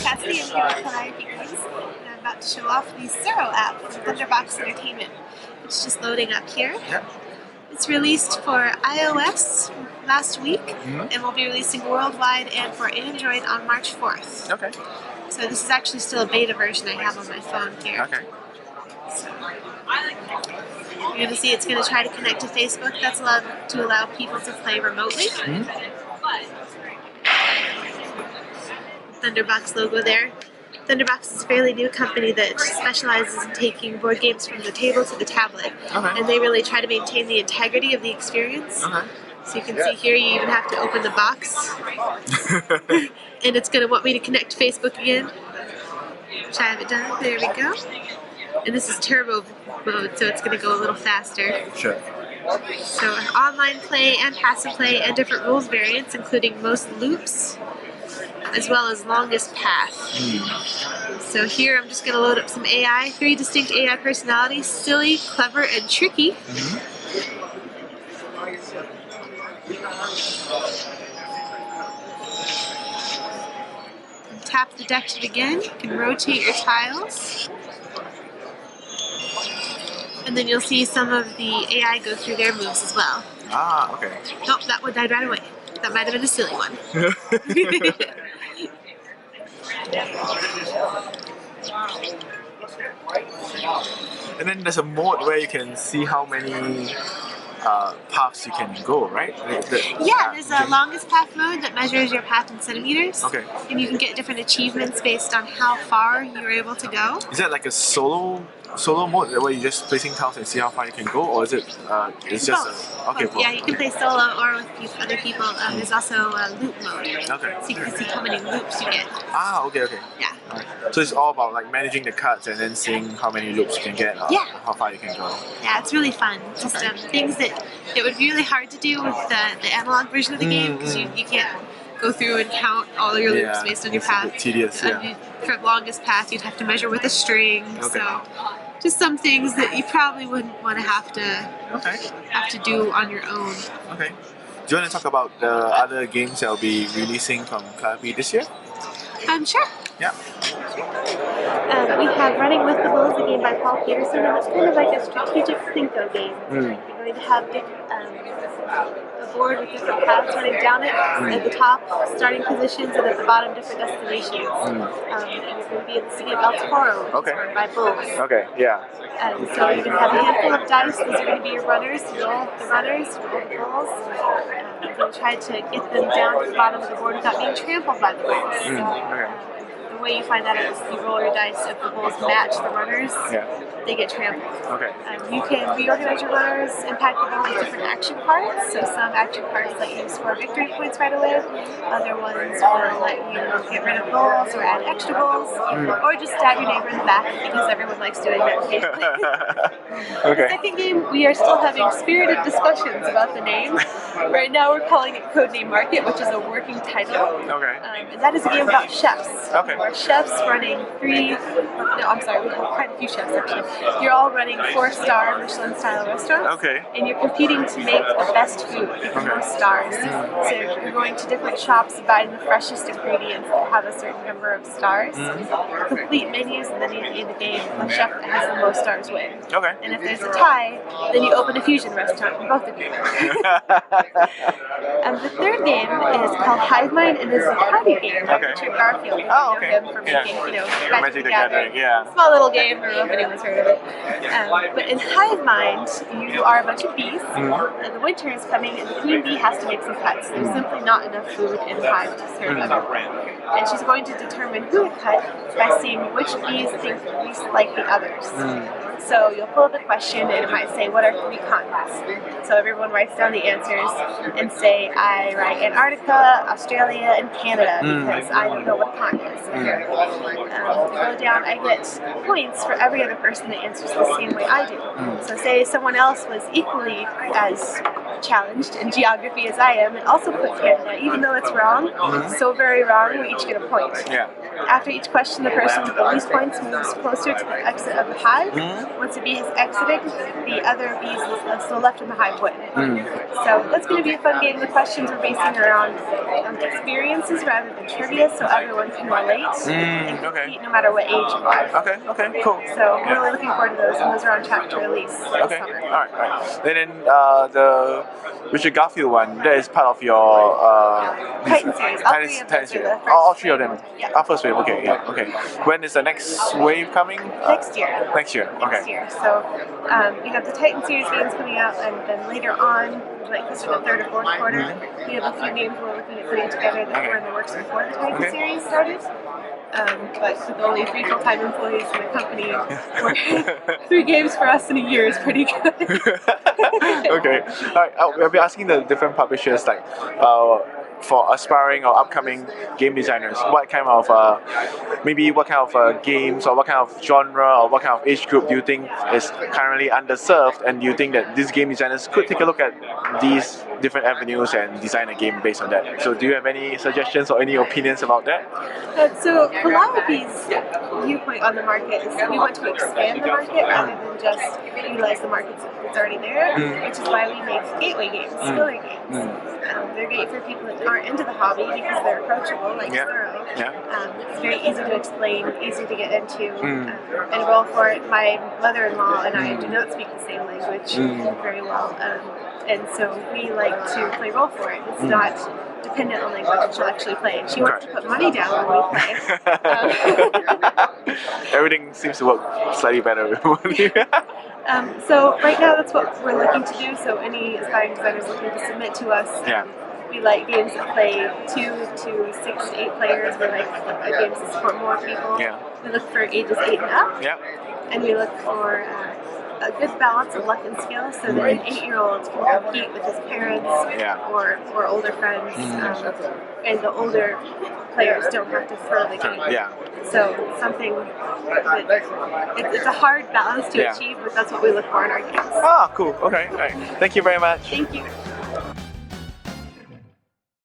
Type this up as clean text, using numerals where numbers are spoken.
Cassidy. I'm here with Calliope Games, and I'm about to show off the Tsuro app from Thunderbox Entertainment. It's just loading up here. Yeah. It's released for iOS last week, and will be releasing worldwide and for Android on March 4th. Okay. So this is actually still a beta version I have on my phone here. Okay. So, you're going to see it's going to try to connect to Facebook. That's allowed to allow people to play remotely. Thunderbox logo there. Thunderbox is a fairly new company that specializes in taking board games from the table to the tablet. And they really try to maintain the integrity of the experience. So you can see here you even have to open the box. And it's going to want me to connect to Facebook again, which I haven't done. There we go. And this is turbo mode, so it's going to go a little faster. Sure. So online play and passive play and different rules variants, including most loops, as well as longest path. So here I'm just going to load up some AI, 3 distinct AI personalities, silly, clever, and tricky. And tap the deck to begin. You can rotate your tiles. And then you'll see some of the AI go through their moves as well. Ah, okay. Nope, that one died right away. That might have been a silly one. And then there's a mode where you can see how many paths you can go, right? Yeah, there's a longest path mode that measures your path in centimeters. Okay. And you can get different achievements based on how far you're able to go. Is that like a solo mode where you're just placing tiles and see how far you can go, or is it it's just both. okay? Both. Yeah, you can play solo or with other people. There's also a loop mode. Okay. So you can see how many loops you get. Ah, okay. Yeah. Right. So it's all about like managing the cards and then seeing how many loops you can get, how far you can go. Yeah, it's really fun. Just things that it would be really hard to do with the analog version of the game, because you can't go through and count all your loops based on your path. It's a bit tedious, For longest path, you'd have to measure with a string. Okay. So just some things that you probably wouldn't want to have to do on your own. Okay. Do you want to talk about the other games that will be releasing from Calliope this year? Sure. Yeah. We have Running with the Bulls, a game by Paul Peterson, and it's kind of like a strategic Plinko game. You're going to have a board with different paths running down it, at the top, starting positions, and at the bottom, different destinations. And you're going to be in the city of El Toro, run by bulls. Okay, yeah. So you're going to have a handful of dice. These are going to be your runners. You roll the runners, you roll the bulls. You're going to try to get them down to the bottom of the board without being trampled by the bulls. The way you find that is you roll your dice. If the bulls match the runners, they get trampled. Okay. You can reorganize your runners, impact the bulls with different action cards. So some action cards let you score victory points right away. Other ones will let you get rid of bulls or add extra bulls, or just stab your neighbor in the back, because everyone likes doing that occasionally. The second game, we are still having spirited discussions about the name. Right now we're calling it Codename Market, which is a working title. And that is a game about chefs. Where chefs running we have quite a few chefs actually. You're all running 4-star Michelin-style restaurants. And you're competing to make the best food with the most stars. So you're going to different shops, buying the freshest ingredients that have a certain number of stars. Complete menus, and then at the end of the game, the chef that has the most stars win. And if there's a tie, then you open a fusion restaurant for both of you. The third game is called Hive Mind, and is a party game by Richard Garfield. You know him for making, Magic the Gathering. Small little game, I don't know if anyone's heard of it. But in Hive Mind, you are a bunch of bees, and the winter is coming, and the queen bee has to make some cuts. There's simply not enough food in the hive to serve everyone. And she's going to determine who to cut by seeing which bees think least like the others. So you'll pull up a question, and it might say, what are 3 continents? So everyone writes down the answers and say, I write Antarctica, Australia, and Canada, because I don't know what a continent is. To go down, I get points for every other person that answers the same way I do. So say someone else was equally as challenged in geography as I am, and also put Canada, even though it's wrong, so very wrong, we each get a point. After each question, the person with the least points moves closer to the exit of the hive. Once a bee has exited, the other bees still left in the hive win. So that's going to be a fun game. The questions are basing around experiences rather than trivia, so everyone can relate and compete no matter what age you are. Okay, cool. So we're really looking forward to those, and those are on track to release this Okay, summer. alright. And then the Richard Garfield one, that is part of your Titan series. Titan series. All three of them. First wave. Okay. When is the next wave coming? Next year. Next year. Next year. So we have the Titan series games coming out, and then later on, like this is the third or fourth quarter, we have a few games we're looking at putting together that were in the works before the Titan series started. But with only 3 full-time employees in the company, 3 games for us in a year is pretty good. Okay. Alright, we'll be asking the different publishers like for aspiring or upcoming game designers, what kind of games or what kind of genre or what kind of age group do you think is currently underserved, and do you think that these game designers could take a look at these different avenues and design a game based on that? So do you have any suggestions or any opinions about that? So Calliope's viewpoint on the market is we want to expand the market rather than just utilize the market that's already there, which is why we make gateway games, filler games. They're great for people that aren't into the hobby because they're approachable, like Tsuro. It's very easy to explain, easy to get into, and roll for it. My mother-in-law and I do not speak the same language very well, and so we like to play roll for it. It's not dependent on like what she'll actually play. She wants to put money down when we play. Everything seems to work slightly better with money. So right now that's what we're looking to do. So any aspiring designers looking to submit to us, we like games that play 2 to 6 to 8 players. We like games that support more people. We look for ages 8 and up. And we look for a good balance of luck and skill, so that an 8-year-old can compete with his parents or older friends, and the older players don't have to throw the game. So something that it's a hard balance to achieve, but that's what we look for in our games. Cool. Okay. All right. Thank you very much. Thank you.